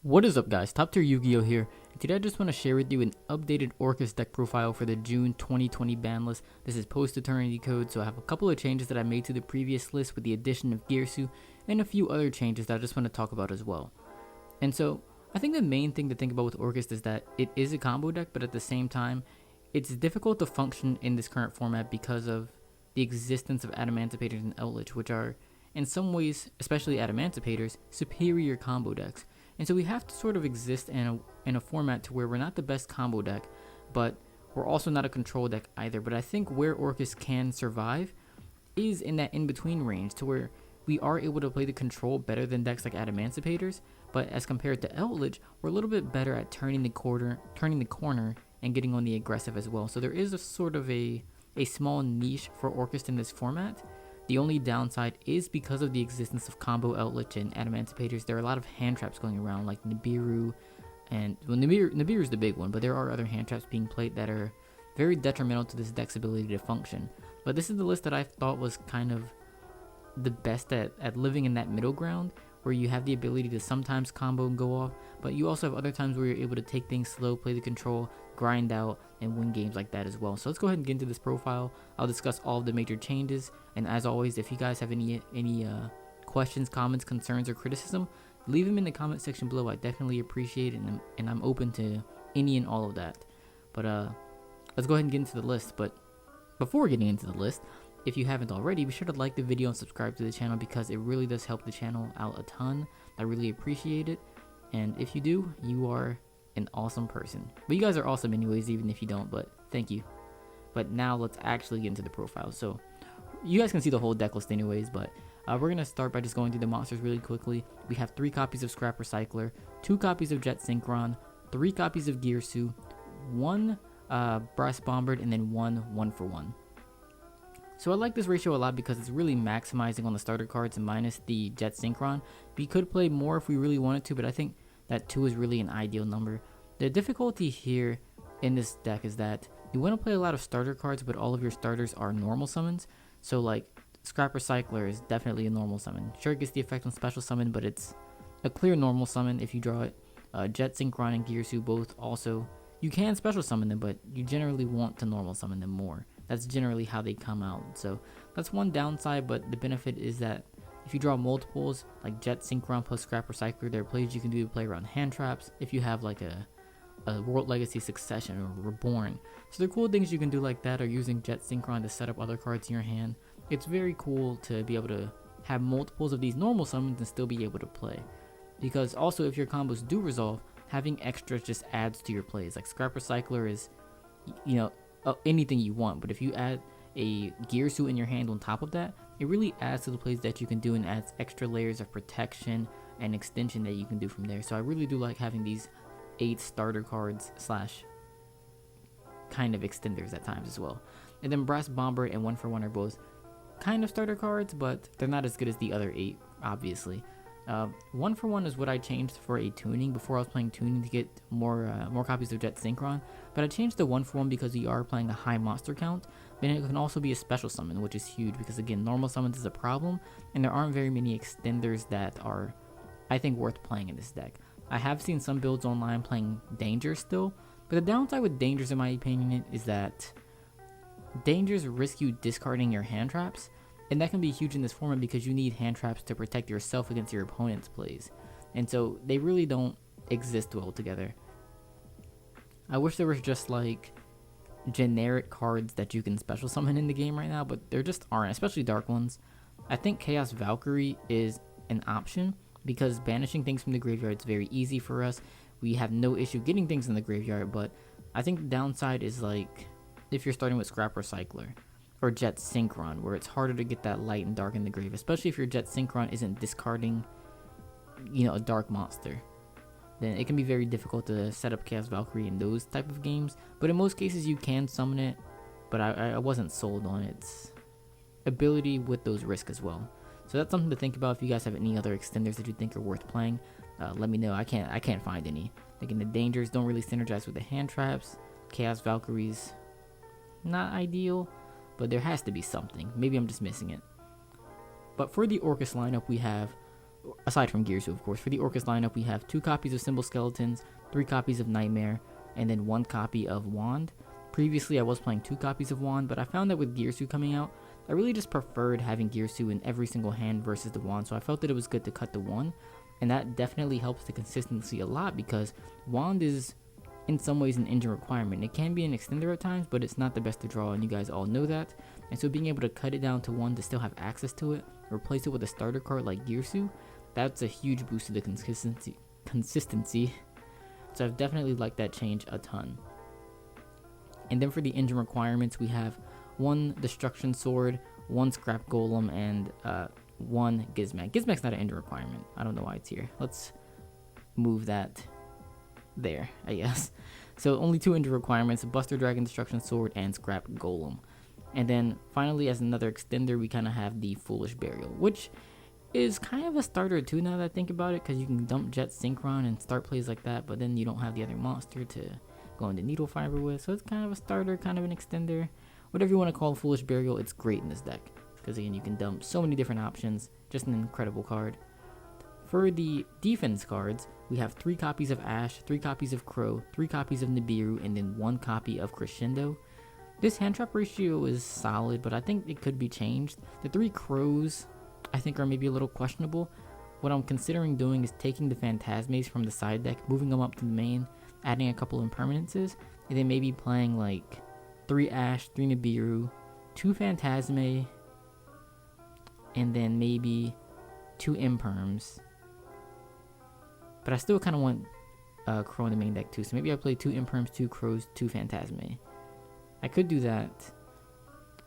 What is up, guys? TopTierYugioh here, and today I just want to share with you an updated Orcust deck profile for the June 2020 ban list. This is post-eternity code, so I have a couple of changes that I made to the previous list with the addition of Girsu, and a few other changes that I just want to talk about as well. And so, I think the main thing to think about with Orcust is that it is a combo deck, but at the same time, it's difficult to function in this current format because of the existence of Adamancipators and Eldlich, which are, in some ways, especially Adamancipators, superior combo decks. And so we have to sort of exist in a format to where we're not the best combo deck, but we're also not a control deck either. But I think where Orcust can survive is in that in-between range, to where we are able to play the control better than decks like Adamancipators, but as compared to Eldlich, we're a little bit better at turning the corner, and getting on the aggressive as well. So there is a sort of a small niche for Orcust in this format. The only downside is because of the existence of combo Eldlich and Adamancipators, there are a lot of hand traps going around, like Nibiru, and well, Nibiru is the big one, but there are other hand traps being played that are very detrimental to this deck's ability to function. But this is the list that I thought was kind of the best at living in that middle ground, where you have the ability to sometimes combo and go off, but you also have other times where you're able to take things slow, play the control, grind out, and win games like that as well. So let's go ahead and get into this profile. I'll discuss all of the major changes, and as always, if you guys have any questions, comments, concerns, or criticism, leave them in the comment section below. I definitely appreciate it, and I'm open to any and all of that. But let's go ahead and get into the list. But before getting into the list, if you haven't already, be sure to like the video and subscribe to the channel, because it really does help the channel out a ton. I really appreciate it, and if you do, you are an awesome person. But you guys are awesome anyways, even if you don't, but thank you. But now let's actually get into the profile. So you guys can see the whole deck list anyways, but we're going to start by just going through the monsters really quickly. We have 3 copies of Scrap Recycler, 2 copies of Jet Synchron, 3 copies of Girsu, 1 Brass Bombard, and then 1 for 1. So I like this ratio a lot because it's really maximizing on the starter cards and minus the Jet Synchron. We could play more if we really wanted to, but I think that 2 is really an ideal number. The difficulty here in this deck is that you want to play a lot of starter cards, but all of your starters are normal summons. So like Scrap Recycler is definitely a normal summon. Sure, it gets the effect on special summon, but it's a clear normal summon if you draw it. Jet Synchron and Girsu both also, you can special summon them, but you generally want to normal summon them more. That's generally how they come out. So that's one downside, but the benefit is that if you draw multiples, like Jet Synchron plus Scrap Recycler, there are plays you can do to play around hand traps. If you have like a World Legacy Succession or Reborn. So the cool things you can do like that are using Jet Synchron to set up other cards in your hand. It's very cool to be able to have multiples of these normal summons and still be able to play. Because also, if your combos do resolve, having extras just adds to your plays. Like Scrap Recycler is, you know, anything you want, but if you add a Girsu in your hand on top of that, it really adds to the plays that you can do and adds extra layers of protection and extension that you can do from there. So I really do like having these 8 starter cards slash kind of extenders at times as well. And then Brass Bomber and 1 for 1 are both kind of starter cards, but they're not as good as the other 8, obviously. 1 for 1 is what I changed for a tuning. Before I was playing tuning to get more copies of Jet Synchron, but I changed the 1 for 1 because we are playing a high monster count. But it can also be a special summon, which is huge because again, normal summons is a problem, and there aren't very many extenders that are, I think, worth playing in this deck. I have seen some builds online playing Dangers still, but the downside with Dangers, in my opinion, is that Dangers risk you discarding your hand traps. And that can be huge in this format because you need hand traps to protect yourself against your opponent's plays. And so they really don't exist well together. I wish there was just like generic cards that you can special summon in the game right now, but there just aren't, especially dark ones. I think Chaos Valkyrie is an option because banishing things from the graveyard is very easy for us. We have no issue getting things in the graveyard, but I think the downside is like if you're starting with Scrap Recycler or Jet Synchron, where it's harder to get that light and dark in the grave, especially if your Jet Synchron isn't discarding, you know, a dark monster. Then it can be very difficult to set up Chaos Valkyrie in those type of games. But in most cases you can summon it, but I wasn't sold on its ability with those risks as well. So that's something to think about. If you guys have any other extenders that you think are worth playing, let me know. I can't find any. Again, the Dangers don't really synergize with the hand traps. Chaos Valkyrie's not ideal, but there has to be something. Maybe I'm just missing it. But for the Orcust lineup, we have aside from Girsu, of course. For the Orcust lineup, we have 2 copies of Cymbal Skeletons, 3 copies of Nightmare, and then 1 copy of Wand. Previously, I was playing 2 copies of Wand, but I found that with Girsu coming out, I really just preferred having Girsu in every single hand versus the Wand, so I felt that it was good to cut the 1, and that definitely helps the consistency a lot, because Wand is in some ways an engine requirement. It can be an extender at times, but it's not the best to draw, and you guys all know that. And so being able to cut it down to 1 to still have access to it, replace it with a starter card like Girsu, that's a huge boost to the consistency. So I've definitely liked that change a ton. And then for the engine requirements, we have 1 Destruction Sword, 1 Scrap Golem, and 1 Gizmak. Gizmak's not an engine requirement. I don't know why it's here. Let's move that there, I guess. So only 2 engine requirements: Buster Dragon, Destruction Sword, and Scrap Golem. And then finally, as another extender, we kind of have the Foolish Burial, which is kind of a starter too now that I think about it, because you can dump Jet Synchron and start plays like that, but then you don't have the other monster to go into Needle Fiber with, so it's kind of a starter, kind of an extender. Whatever you want to call Foolish Burial, it's great in this deck, because again, you can dump so many different options. Just an incredible card. For the defense cards, we have 3 copies of Ash, 3 copies of Crow, 3 copies of Nibiru, and then 1 copy of Crescendo. This hand trap ratio is solid, but I think it could be changed. The 3 Crows, I think, are maybe a little questionable. What I'm considering doing is taking the Phantasmes from the side deck, moving them up to the main, adding a couple impermanences, and then maybe playing like 3 Ash, 3 Nibiru, 2 Phantasme, and then maybe 2 Imperms. But I still kind of want Crow in the main deck too, so maybe I play 2 Imperms, 2 Crows, 2 Phantasme. I could do that.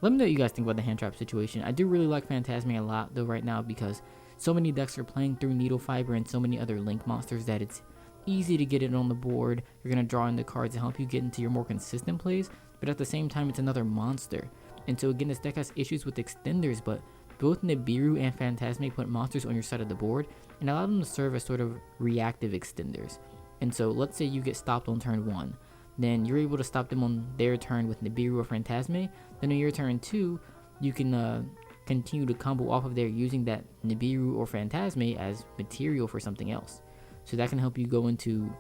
Let me know what you guys think about the hand trap situation. I do really like Phantasme a lot though right now, because so many decks are playing through Needle Fiber and so many other Link monsters that it's easy to get it on the board. You're going to draw in the cards and help you get into your more consistent plays, but at the same time it's another monster. And so again, this deck has issues with extenders, but both Nibiru and Phantasme put monsters on your side of the board and allow them to serve as sort of reactive extenders. And so let's say you get stopped on turn 1. Then you're able to stop them on their turn with Nibiru or Phantasme. Then on your turn 2, you can continue to combo off of there using that Nibiru or Phantasme as material for something else. So that can help you go into,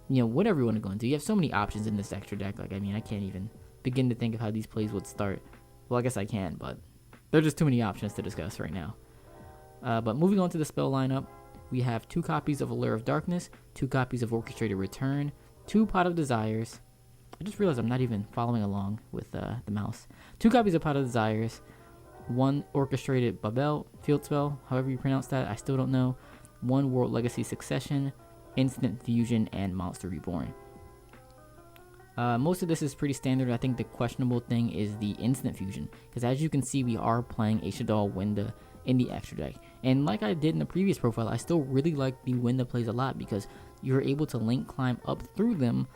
you know, whatever you want to go into. You have so many options in this extra deck. Like, I mean, I can't even begin to think of how these plays would start. Well, I guess I can, but there are just too many options to discuss right now. But moving on to the spell lineup, we have 2 copies of Allure of Darkness, 2 copies of Orchestrated Return, 2 Pot of Desires. I just realized I'm not even following along with the mouse. 2 copies of Pot of Desires, 1 Orchestrated Babel, Field Spell, however you pronounce that, I still don't know, 1 World Legacy Succession, Instant Fusion, and Monster Reborn. Most of this is pretty standard. I think the questionable thing is the Instant Fusion, because as you can see, we are playing Ishidal Winda in the extra deck. And like I did in the previous profile, I still really like the Winda plays a lot, because you're able to link climb up through them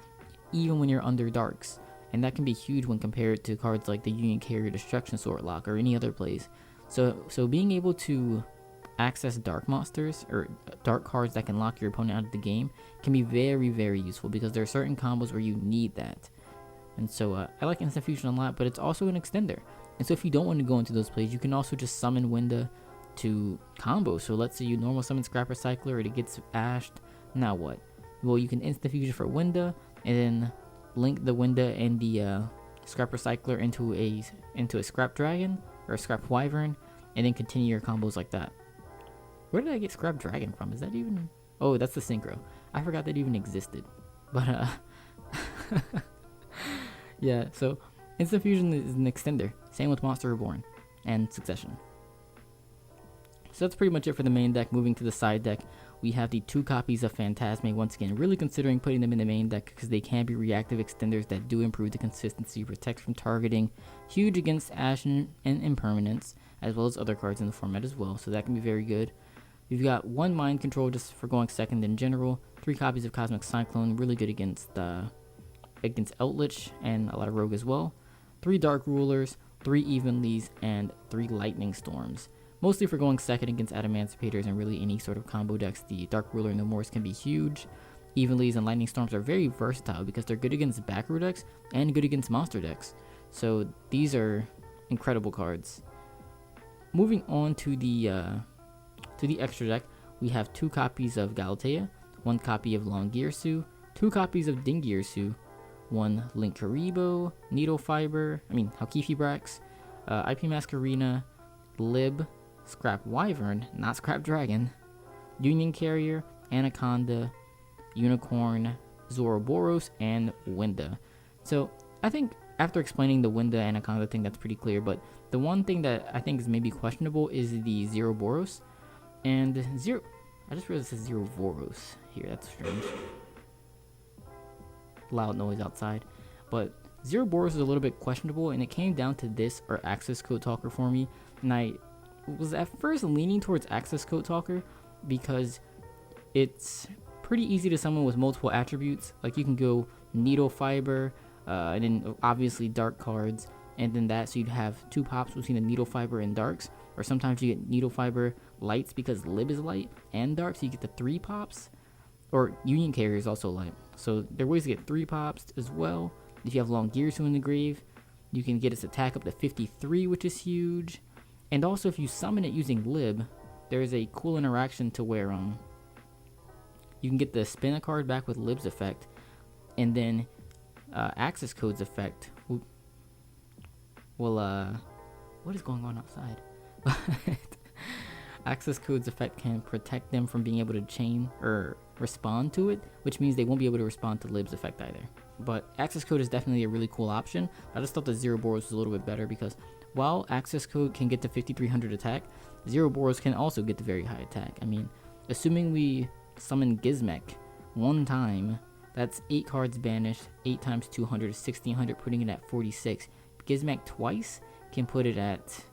even when you're under darks. And that can be huge when compared to cards like the Union Carrier Destruction Sword Lock or any other plays. So being able to access dark monsters or dark cards that can lock your opponent out of the game can be very, very useful, because there are certain combos where you need that. And so I like Instant Fusion a lot, but it's also an extender. And so if you don't want to go into those plays, you can also just summon Winda to combo. So let's say you normal summon Scrap Recycler and it gets ashed. Now what? Well, you can Instant Fusion for Winda and then link the Winda and the Scrap Recycler into a Scrap Dragon or a Scrap Wyvern, and then continue your combos like that. Where did I get Scrap Dragon from? Is that even... Oh, that's the synchro. I forgot that even existed. But, yeah, so Instant Fusion is an extender. Same with Monster Reborn and Succession. So that's pretty much it for the main deck. Moving to the side deck, we have the 2 copies of Phantasme. Once again, really considering putting them in the main deck, because they can be reactive extenders that do improve the consistency, protect from targeting, huge against Ash and Impermanence, as well as other cards in the format as well, so that can be very good. We've got 1 Mind Control just for going second in general, 3 copies of Cosmic Cyclone, really good against Eldlich and a lot of Rogue as well, 3 Dark Rulers, 3 Evenlies, and 3 Lightning Storms. Mostly for going second against Adamancipators and really any sort of combo decks. The Dark Ruler and the Morse can be huge. Evenlies and Lightning Storms are very versatile because they're good against back row decks and good against monster decks. So these are incredible cards. Moving on to the To the extra deck, we have 2 copies of Galatea, 1 copy of Long Girsu, 2 copies of Dingirsu, 1 Linkuriboh, Needle Fiber, Halkifi Brax, IP Masquerena, Lib, Scrap Wyvern, not Scrap Dragon, Union Carrier, Anaconda, Unicorn, Zoroboros, and Winda. So I think after explaining the Winda Anaconda thing, that's pretty clear, but the one thing that I think is maybe questionable is the Zoroboros. And I just realized it says Zoroboros here, that's strange. Loud noise outside. But Zoroboros is a little bit questionable, and it came down to this or Access Code Talker for me. And I was at first leaning towards Access Code Talker because it's pretty easy to summon with multiple attributes. Like you can go Needle Fiber, and then obviously dark cards, and then that, so you'd have 2 pops between the Needle Fiber and darks, or sometimes you get Needle Fiber lights because Lib is light and dark, so you get the 3 pops, or Union Carrier is also light. So there are ways to get 3 pops as well. If you have Long Girsu in the grave, you can get its attack up to 53, which is huge. And also if you summon it using Lib, there's a cool interaction to where you can get the spin a card back with Lib's effect, and then Access Code's effect will what is going on outside? Access Code's effect can protect them from being able to chain or respond to it, which means they won't be able to respond to Lib's effect either. But Access Code is definitely a really cool option. I just thought the Zoroboros was a little bit better because while Access Code can get to 5300 attack, Zoroboros can also get to very high attack. Assuming we summon Gizmek 1 time, that's 8 cards banished, 8 times 200 is 1600, putting it at 46. Gizmek twice can put it at,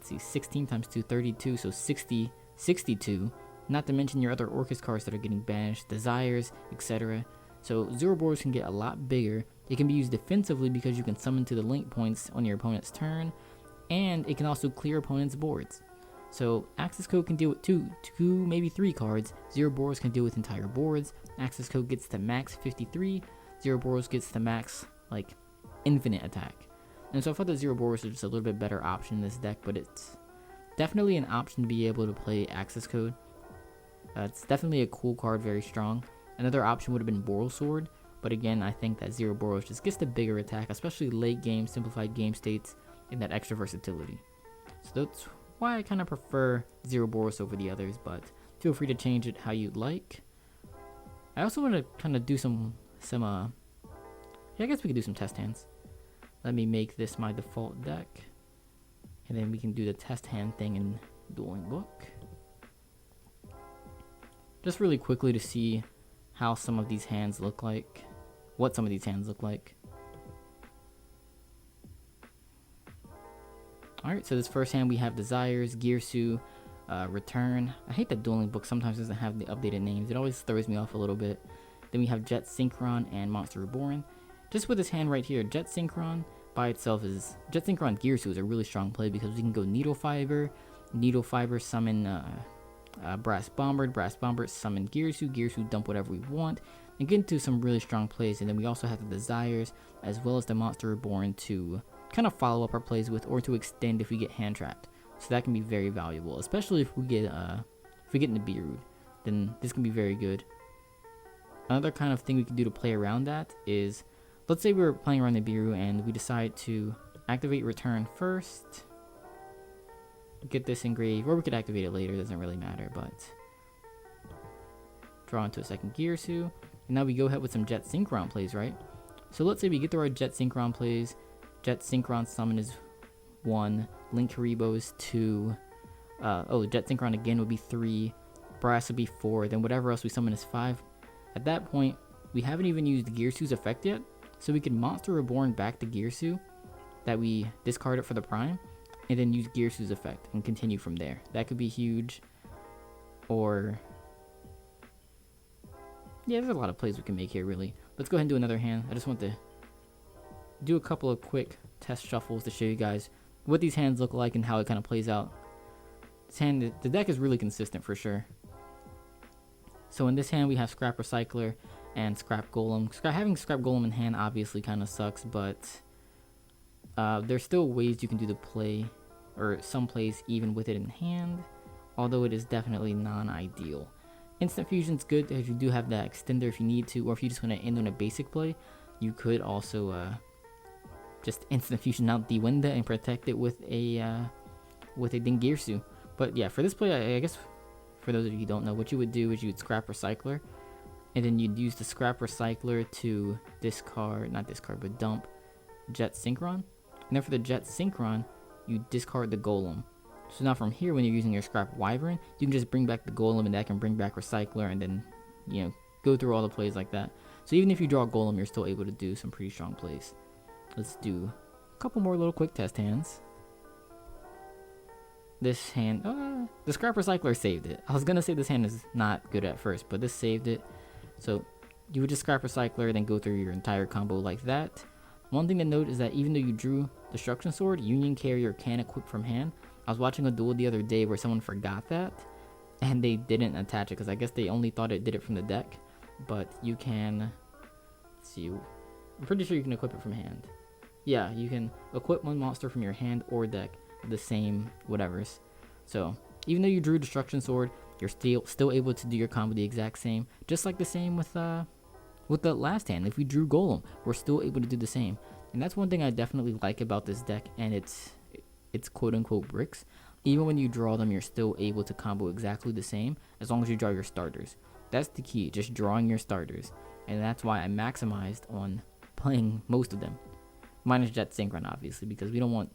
16 times 2, 32, so 62. Not to mention your other Orcust cards that are getting banished, Desires, etc. So Zoroboros can get a lot bigger. It can be used defensively because you can summon to the link points on your opponent's turn, and it can also clear opponent's boards. So Access Code can deal with 2, maybe 3 cards. Zoroboros can deal with entire boards. Access Code gets to max 53. Zoroboros gets to max, infinite attack. And so I thought that Zoroboros is just a little bit better option in this deck, but it's definitely an option to be able to play Access Code. It's definitely a cool card, very strong. Another option would have been Boral Sword, but again, I think that Zoroboros just gets the bigger attack, especially late game, simplified game states, and that extra versatility. So that's why I kind of prefer Zoroboros over the others, but feel free to change it how you'd like. I also want to kind of do I guess we could do some test hands. Let me make this my default deck, and then we can do the test hand thing in Dueling Book. Just really quickly to see how some of these hands look like, what some of these hands look like. Alright, so this first hand we have Desires, Girsu, Return. I hate that Dueling Book sometimes doesn't have the updated names. It always throws me off a little bit. Then we have Jet Synchron and Monster Reborn. Just with this hand right here, Jet Synchron by itself is... Jet Synchron Girsu is a really strong play because we can go Needle Fiber summon Brass Bomber summon Girsu dump whatever we want, and get into some really strong plays. And then we also have the Desires as well as the Monster Reborn to kind of follow up our plays with, or to extend if we get hand trapped. So that can be very valuable, especially if we get Nibiru, then this can be very good. Another kind of thing we can do to play around that is, let's say we're playing around Nibiru and we decide to activate Return first, get this engraved, or we could activate it later, doesn't really matter, but draw into a second Girsu, and now we go ahead with some Jet Synchron plays, right? So let's say we get through our Jet Synchron plays. Jet Synchron summon is 1, Linkuriboh is 2, Jet Synchron again would be 3, Brass would be 4, then whatever else we summon is 5. At that point, we haven't even used Girsu's effect yet, so we can Monster Reborn back to Girsu, that we discard it for the Prime, and then use Girsu's effect and continue from there. That could be huge. Or yeah, there's a lot of plays we can make here, really. Let's go ahead and do another hand. I just want to do a couple of quick test shuffles to show you guys what these hands look like and how it kind of plays out. This hand, the deck is really consistent for sure. So in this hand we have Scrap Recycler and Scrap Golem. Having Scrap Golem in hand obviously kind of sucks, but there's still ways you can do the play, or some plays even with it in hand. although it is definitely non-ideal. Instant Fusion's good because you do have that extender if you need to, or if you just want to end on a basic play, you could also just Instant Fusion out the window and protect it with a Dingirsu. But yeah, for this play, I guess for those of you who don't know, what you would do is you would scrap Recycler, and then you'd use the scrap Recycler to dump Jet Synchron. And then for the Jet Synchron, you discard the Golem. So now from here, when you're using your scrap Wyvern, you can just bring back the Golem, and that can bring back Recycler, and then, you know, go through all the plays like that. So even if you draw a Golem, you're still able to do some pretty strong plays. Let's do a couple more little quick test hands. This hand, the scrap Recycler saved it. I was gonna say this hand is not good at first, but this saved it. So you would just scrap Recycler, then go through your entire combo like that. One thing to note is that even though you drew Destruction Sword, Union Carrier can equip from hand. I was watching a duel the other day where someone forgot that, and they didn't attach it, because I guess they only thought it did it from the deck. But you can, let's see, I'm pretty sure you can equip it from hand. Yeah, you can equip one monster from your hand or deck, the same whatevers. So even though you drew Destruction Sword, you're still able to do your combo the exact same, just like the same with the last hand. If we drew Golem, we're still able to do the same. And that's one thing I definitely like about this deck, and it's quote-unquote bricks. Even when you draw them, you're still able to combo exactly the same, as long as you draw your starters. That's the key, just drawing your starters. And that's why I maximized on playing most of them. Minus Jet Synchron, obviously, because we don't want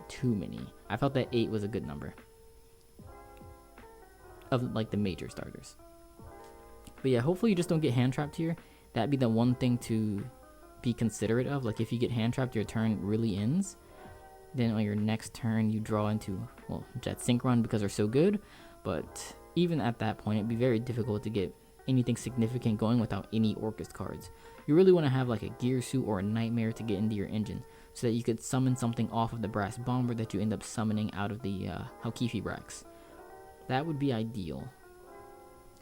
too many. I felt that 8 was a good number of, like, the major starters. But yeah, hopefully you just don't get hand trapped here. That'd be the one thing to be considerate of. Like, if you get hand trapped, your turn really ends. Then on your next turn, you draw into, well, Jet Synchron because they're so good. But even at that point, it'd be very difficult to get anything significant going without any Orcust cards. You really want to have like a Girsu or a Nightmare to get into your engine, so that you could summon something off of the Brass Bomber that you end up summoning out of the Halkifi Brax. That would be ideal.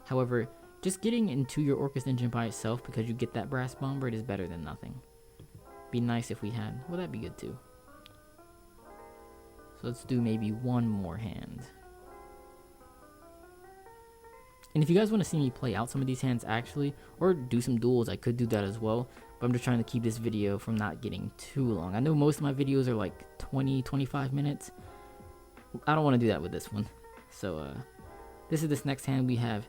However, just getting into your Orcust engine by itself because you get that Brass Bomber, it is better than nothing. Be nice if we had, well, that'd be good too. So let's do maybe one more hand. And if you guys want to see me play out some of these hands actually, or do some duels, I could do that as well. But I'm just trying to keep this video from not getting too long. I know most of my videos are like 20-25 minutes. I don't want to do that with this one. So this next hand. We have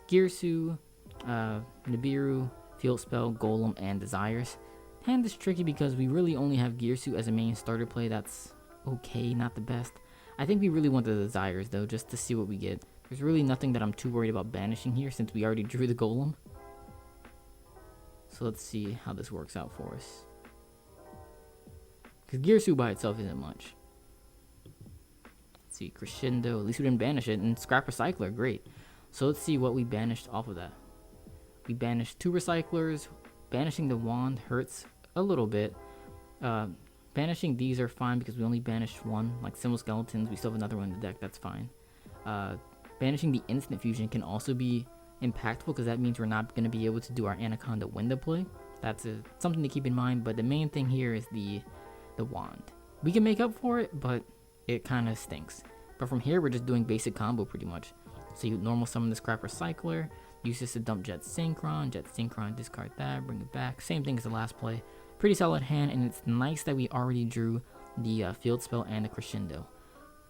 Girsu, Nibiru, Field Spell, Golem, and Desires. Hand is tricky because we really only have Girsu as a main starter play. That's okay, not the best. I think we really want the Desires though, just to see what we get. There's really nothing that I'm too worried about banishing here since we already drew the Golem. So let's see how this works out for us. Because Girsu by itself isn't much. Let's see, Crescendo, at least we didn't banish it, and Scrap Recycler, great. So let's see what we banished off of that. We banished 2 Recyclers. Banishing the Wand hurts a little bit. Banishing these are fine because we only banished 1, like Cymbal Skeletons. We still have another one in the deck, that's fine. Banishing the Instant Fusion can also be impactful because that means we're not going to be able to do our Anaconda window play. That's something to keep in mind, but the main thing here is the Wand. We can make up for it, but it kind of stinks. But from here, we're just doing basic combo pretty much. So you normal summon the Scrap Recycler, use this to dump Jet Synchron, discard that, bring it back. Same thing as the last play. Pretty solid hand, and it's nice that we already drew the Field Spell and the Crescendo.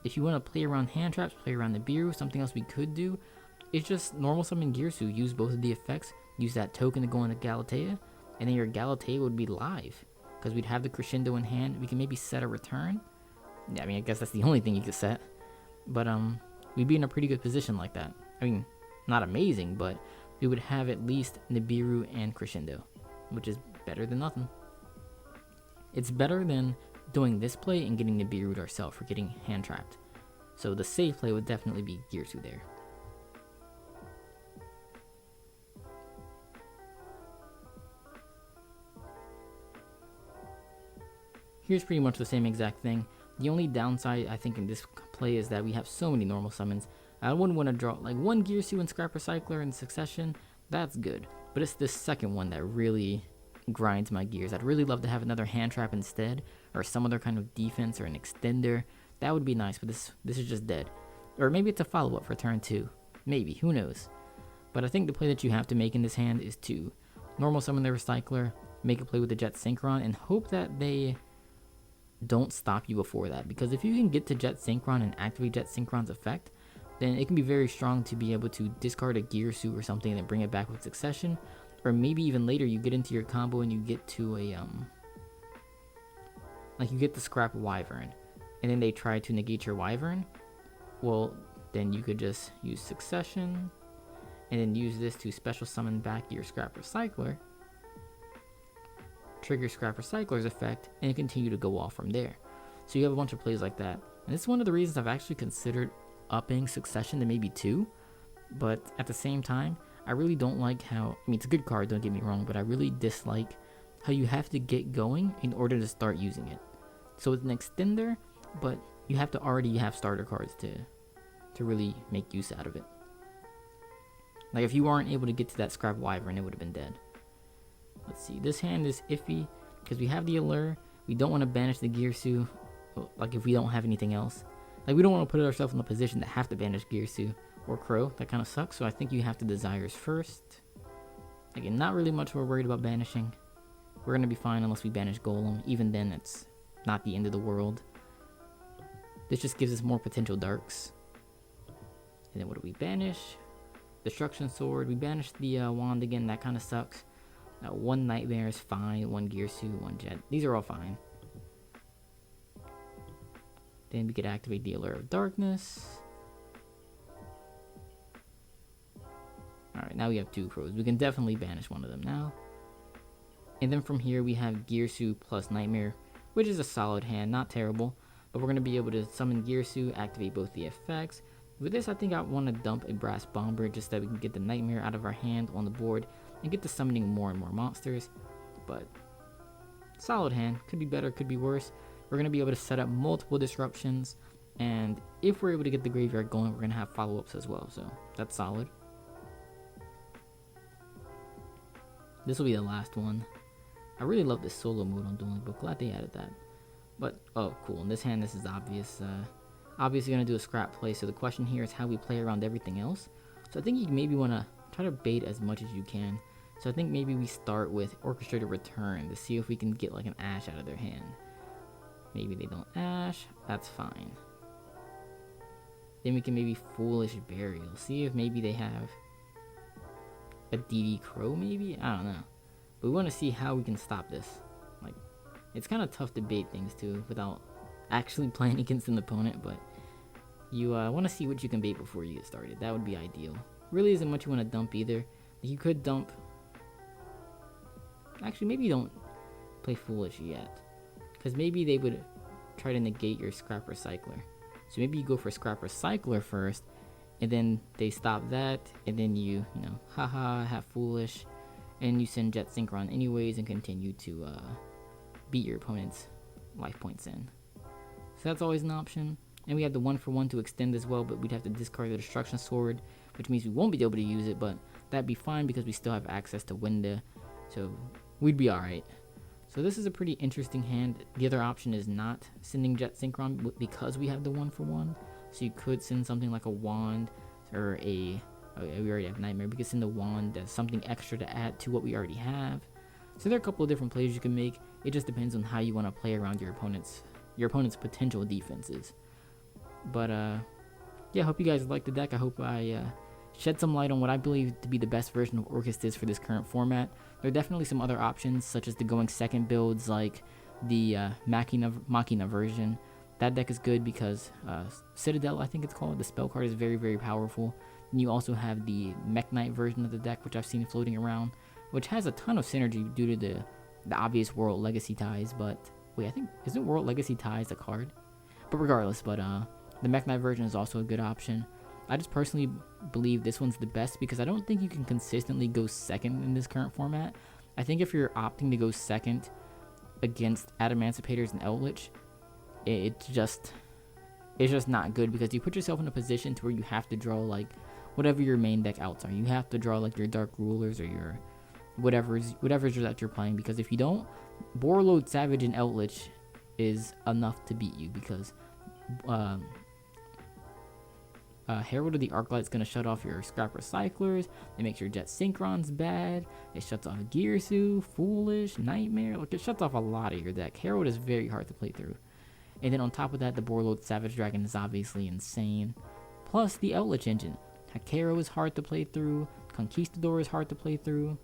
If you want to play around hand traps, play around the Nibiru, something else we could do is just normal summon Girsu, use both of the effects, use that token to go into Galatea, and then your Galatea would be live. Because we'd have the Crescendo in hand, we can maybe set a return. Yeah, I mean, I guess that's the only thing you could set. But we'd be in a pretty good position like that. I mean, not amazing, but we would have at least Nibiru and Crescendo, which is better than nothing. It's better than doing this play and getting Nibiru ourselves for getting hand trapped. So the safe play would definitely be Girsu there. Here's pretty much the same exact thing. The only downside I think in this play is that we have so many normal summons. I wouldn't want to draw like 1 Girsu and Scrap Recycler in succession. That's good. But it's this second one that really grinds my gears. I'd really love to have another hand trap instead, or some other kind of defense or an extender. That would be nice, but this is just dead. Or maybe it's a follow-up for turn 2. Maybe, who knows. But I think the play that you have to make in this hand is to normal summon the Recycler, make a play with the Jet Synchron, and hope that they don't stop you before that. Because if you can get to Jet Synchron and activate Jet Synchron's effect, then it can be very strong to be able to discard a Girsu or something and then bring it back with Succession. Or maybe even later you get into your combo and you get to a, like you get the Scrap Wyvern, and then they try to negate your Wyvern. Well, then you could just use Succession, and then use this to special summon back your Scrap Recycler, trigger Scrap Recycler's effect, and continue to go off from there. So you have a bunch of plays like that. And this is one of the reasons I've actually considered upping Succession to maybe 2, but at the same time, I really don't like how, I mean, it's a good card, don't get me wrong, but I really dislike how you have to get going in order to start using it. So it's an extender, but you have to already have starter cards to really make use out of it. Like if you aren't able to get to that Scrap Wyvern, it would have been dead. Let's see, this hand is iffy because we have the Allure. We don't want to banish the Girsu, like if we don't have anything else. Like we don't want to put ourselves in a position to have to banish Girsu or Crow. That kind of sucks, so I think you have to Desires first. Again, not really much we're worried about banishing. We're going to be fine unless we banish Golem. Even then, it's not the end of the world. This just gives us more potential darks. And then what do we banish? Destruction Sword. We banish the Wand again. That kind of sucks. One Nightmare is fine. One Girsu, one Jet. These are all fine. Then we could activate the Allure of Darkness. Alright, now we have 2 Crows. We can definitely banish one of them now. And then from here we have Girsu plus Nightmare, which is a solid hand, not terrible. But we're going to be able to summon Girsu, activate both the effects. With this, I think I want to dump a Brass Bomber just so that we can get the Nightmare out of our hand on the board and get to summoning more and more monsters. But solid hand. Could be better, could be worse. We're going to be able to set up multiple disruptions, and if we're able to get the graveyard going, we're going to have follow-ups as well, so that's solid. This will be the last one. I really love this solo mode on Dueling Book. Glad they added that. But, oh, cool. In this hand, this is obvious. Obviously going to do a scrap play, so the question here is how we play around everything else. So I think you maybe want to try to bait as much as you can. So I think maybe we start with Orchestrated Return to see if we can get like an Ash out of their hand. Maybe they don't Ash. That's fine. Then we can maybe Foolish Burial. See if maybe they have a DD Crow maybe? I don't know. But we want to see how we can stop this. Like, it's kind of tough to bait things too without actually playing against an opponent, but you want to see what you can bait before you get started. That would be ideal. Really isn't much you want to dump either. You could dump... Actually, maybe you don't play Foolish yet, because maybe they would try to negate your Scrap Recycler. So maybe you go for Scrap Recycler first, and then they stop that, and then you know, haha, have Foolish, and you send Jet Synchron anyways and continue to beat your opponent's life points in. So that's always an option. And we have the 1-for-1 to extend as well, but we'd have to discard the Destruction Sword, which means we won't be able to use it, but that'd be fine because we still have access to Winda, so we'd be alright. So this is a pretty interesting hand. The other option is not sending Jet Synchron because we have the 1-for-1. So you could send something like a Wand or a... Okay, we already have Nightmare. We could send a Wand as something extra to add to what we already have. So there are a couple of different plays you can make. It just depends on how you want to play around your opponent's potential defenses. But yeah, I hope you guys liked the deck. I hope I shed some light on what I believe to be the best version of Orcust is for this current format. There are definitely some other options, such as the going second builds, like the Machina version. That deck is good because Citadel, I think it's called, the spell card is very, very powerful. And you also have the Mech Knight version of the deck, which I've seen floating around, which has a ton of synergy due to the obvious World Legacy ties. But wait, I think, isn't World Legacy ties a card? But regardless, the Mech Knight version is also a good option. I just personally believe this one's the best because I don't think you can consistently go second in this current format. I think if you're opting to go second against Adamancipators and Eldlich, it's just not good because you put yourself in a position to where you have to draw like whatever your main deck outs are. You have to draw like your Dark Rulers or your whatever's that you're playing, because if you don't, Borreload, Savage, and Eldlich is enough to beat you because Herald of the Arclight's gonna shut off your Scrap Recyclers. It makes your Jet Synchron's bad. It shuts off Girsu, Foolish, Nightmare. Like, it shuts off a lot of your deck. Herald is very hard to play through. And then on top of that, the Borload Savage Dragon is obviously insane. Plus the Eldlich engine. Hakero is hard to play through. Conquistador is hard to play through.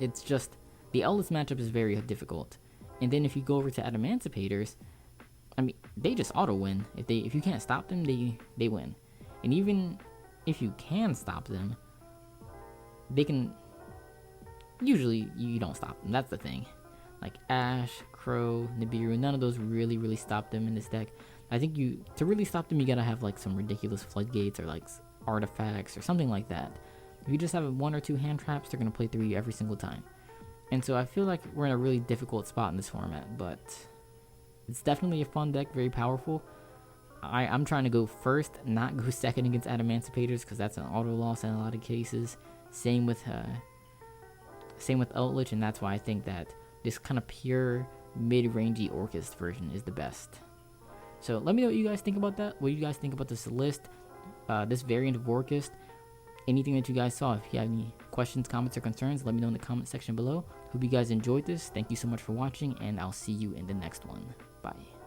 It's just, the Eldlich matchup is very difficult. And then if you go over to Adamancipators, I mean, they just auto win. If you can't stop them, they win. And even if you can stop them, they can, usually you don't stop them. That's the thing. Like Ash, Crow, Nibiru, none of those really stop them in this deck. I think to really stop them, you gotta have like some ridiculous floodgates or like artifacts or something like that. If you just have 1 or 2 hand traps, they're gonna play through you every single time. And so I feel like we're in a really difficult spot in this format, but it's definitely a fun deck, very powerful. I'm trying to go first, not go second against Adamancipators, because that's an auto loss in a lot of cases. Same with Eldlich, and that's why I think that this kind of pure mid-rangey Orcust version is the best. So let me know what you guys think about that. What do you guys think about this list, this variant of Orcust? Anything that you guys saw. If you have any questions, comments, or concerns, let me know in the comment section below. Hope you guys enjoyed this. Thank you so much for watching, and I'll see you in the next one. Bye.